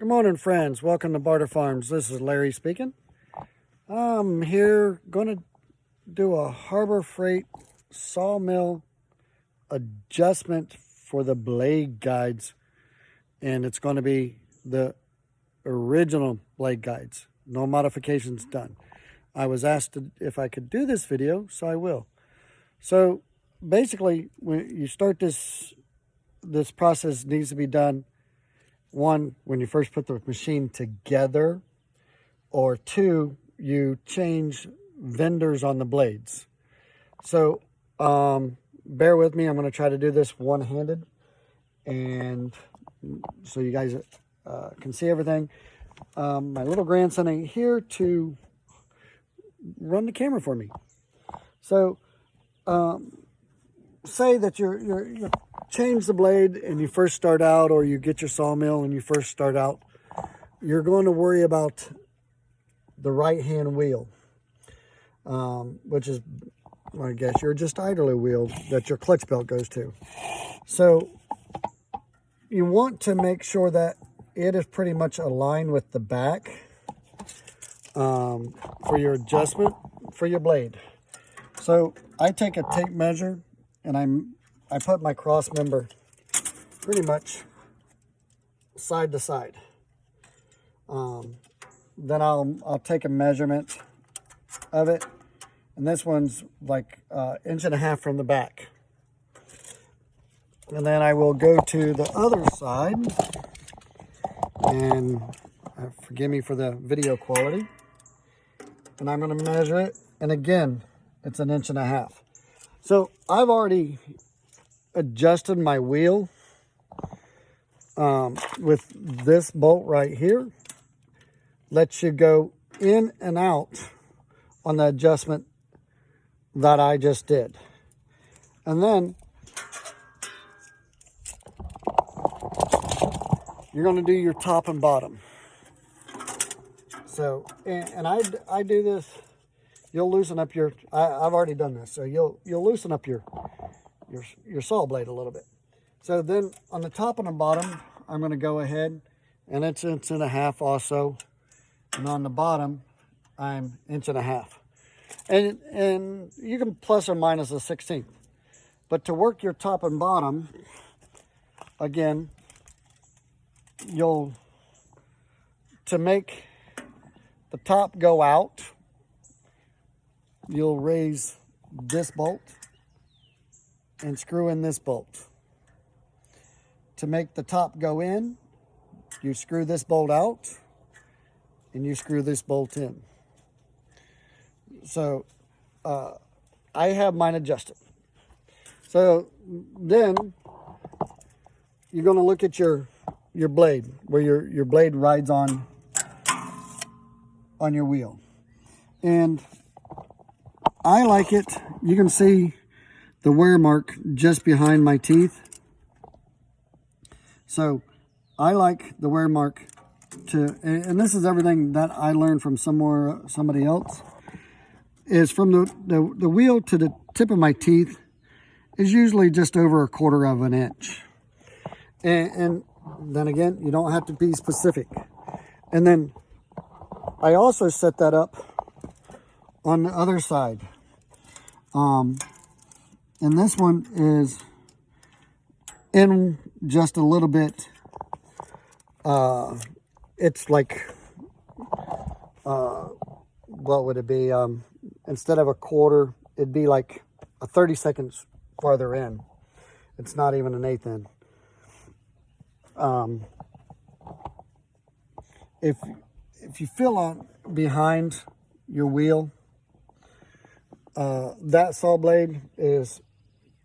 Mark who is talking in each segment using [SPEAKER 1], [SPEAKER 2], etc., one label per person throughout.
[SPEAKER 1] Good morning, friends. Welcome to Barter Farms. This is Larry speaking. I'm here going to do a Harbor Freight Sawmill adjustment for the blade guides, and it's going to be the original blade guides. No modifications done. I was asked if I could do this video, so I will. So basically, when you start this process needs to be done, one, when you first put the machine together, or two, you change vendors on the blades. So bear with me. I'm going to try to do this one-handed, and so you guys can see everything. My little grandson ain't here to run the camera for me. So say that you're change the blade and you first start out, or you get your sawmill and you first start out, you're going to worry about the right hand wheel, which is, I guess, your just idler wheel that your clutch belt goes to. So you want to make sure that it is pretty much aligned with the back for your adjustment for your blade. So I take a tape measure and I put my cross member pretty much side to side. Then I'll take a measurement of it, and this one's like 1.5 inches from the back. And then I will go to the other side, and forgive me for the video quality, and I'm going to measure it, and again it's 1.5 inches. So I've already adjusted my wheel with this bolt right here. Lets you go in and out on the adjustment that I just did. And then you're going to do your top and bottom. So, and I do this, you'll loosen up your, I've already done this, so you'll loosen up your saw blade a little bit. So then on the top and the bottom, I'm going to go ahead, and it's 1.5 inches also. And on the bottom, I'm 1.5 inches. And you can plus or minus a 1/16. But to work your top and bottom, again, to make the top go out, you'll raise this bolt and screw in this bolt. To make the top go in, you screw this bolt out and you screw this bolt in. So I have mine adjusted. So then you're going to look at your blade, where your blade rides on your wheel. And I like it. You can see the wear mark just behind my teeth. So I like the wear mark and this is everything that I learned from somebody else, is from the wheel to the tip of my teeth is usually just over 1/4 inch. And then again, you don't have to be specific. And then I also set that up on the other side. And this one is in just a little bit. It's like, what would it be? Instead of 1/4, it'd be like a 30 seconds farther in. It's not even 1/8 in. If you feel on behind your wheel, that saw blade is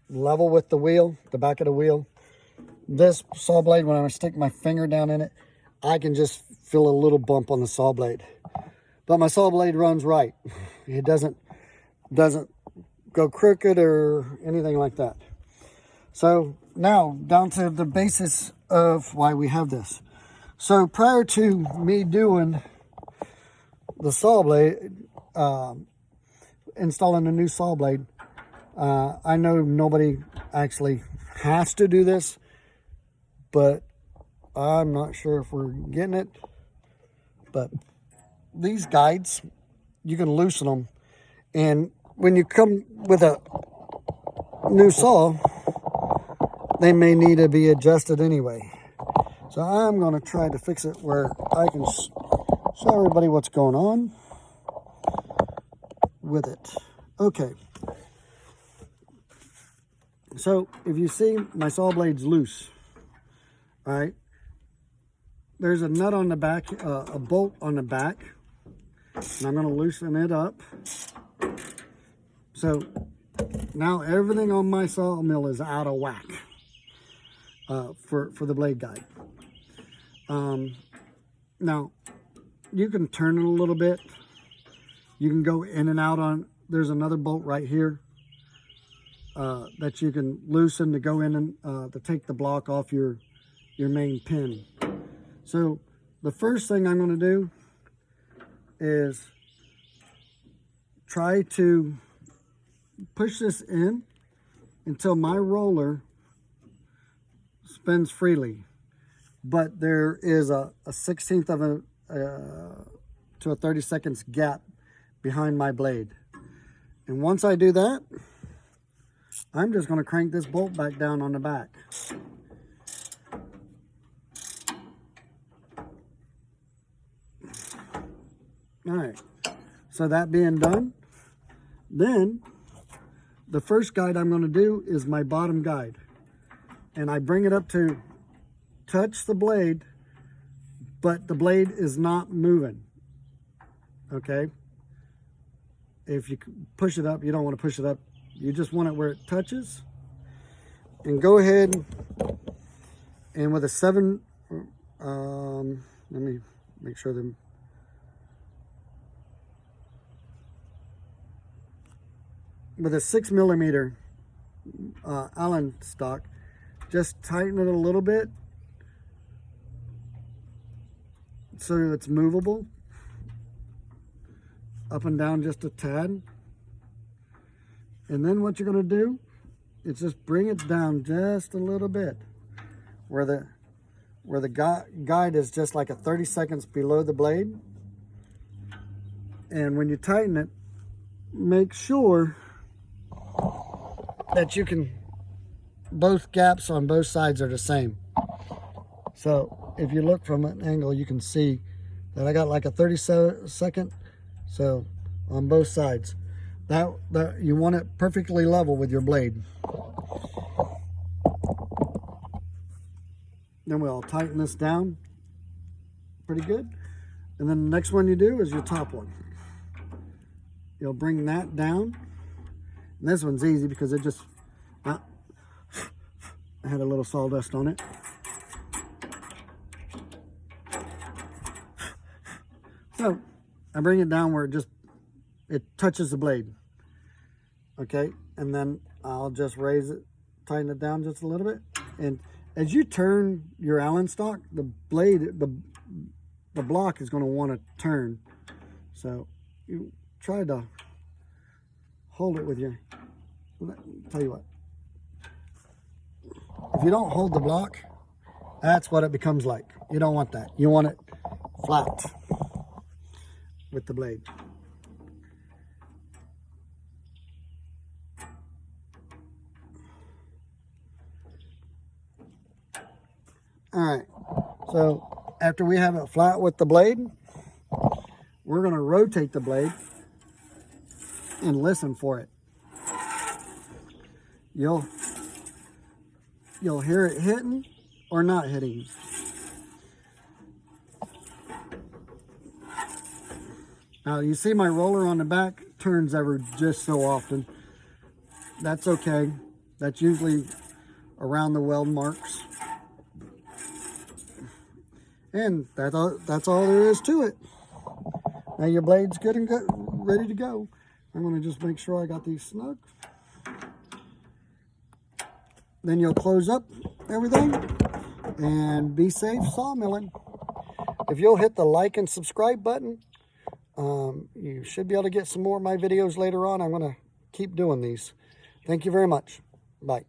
[SPEAKER 1] level with the wheel, the back of the wheel. This saw blade, when I stick my finger down in it, I can just feel a little bump on the saw blade. But my saw blade runs right. It doesn't go crooked or anything like that. So now down to the basis of why we have this. So prior to me doing the saw blade, installing a new saw blade, I know nobody actually has to do this, but I'm not sure if we're getting it, but these guides, you can loosen them. And when you come with a new saw, they may need to be adjusted anyway. So I'm going to try to fix it where I can show everybody what's going on with it. Okay. So if you see my saw blade's loose, all right, there's a nut on the back, a bolt on the back, and I'm going to loosen it up. So now everything on my sawmill is out of whack for the blade guide. Now you can turn it a little bit. You can go in and out on, there's another bolt right here that you can loosen to go in and to take the block off your main pin. So the first thing I'm going to do is try to push this in until my roller spins freely. But there is a 1/16 of a to a 30 seconds gap behind my blade. And once I do that, I'm just going to crank this bolt back down on the back. All right, so that being done, then the first guide I'm going to do is my bottom guide. And I bring it up to touch the blade, but the blade is not moving, okay? If you push it up, you don't want to push it up. You just want it where it touches. And go ahead and with a 7, let me make sure that, with a 6mm Allen stock, just tighten it a little bit so it's movable up and down just a tad. And then what you're going to do is just bring it down just a little bit where the guide is just like a 30 seconds below the blade. And when you tighten it, make sure that you can, both gaps on both sides are the same. So if you look from an angle, you can see that I got like a 30-second, so on both sides. That you want it perfectly level with your blade. Then we'll tighten this down pretty good. And then the next one you do is your top one. You'll bring that down. And this one's easy because it just, I had a little sawdust on it. So I bring it down where it touches the blade. Okay, and then I'll just raise it, tighten it down just a little bit. And as you turn your Allen stock, the blade, the block is going to want to turn. So you try to hold it with your, tell you what, if you don't hold the block, that's what it becomes like. You don't want that. You want it flat with the blade. All right, so after we have it flat with the blade, we're going to rotate the blade and listen for it. You'll hear it hitting or not hitting. Now you see my roller on the back turns ever just so often. That's okay. That's usually around the weld marks. And that's all there is to it. Now your blade's good and ready to go. I'm going to just make sure I got these snug. Then you'll close up everything and be safe sawmilling. If you'll hit the like and subscribe button, you should be able to get some more of my videos later on. I'm going to keep doing these. Thank you very much. Bye.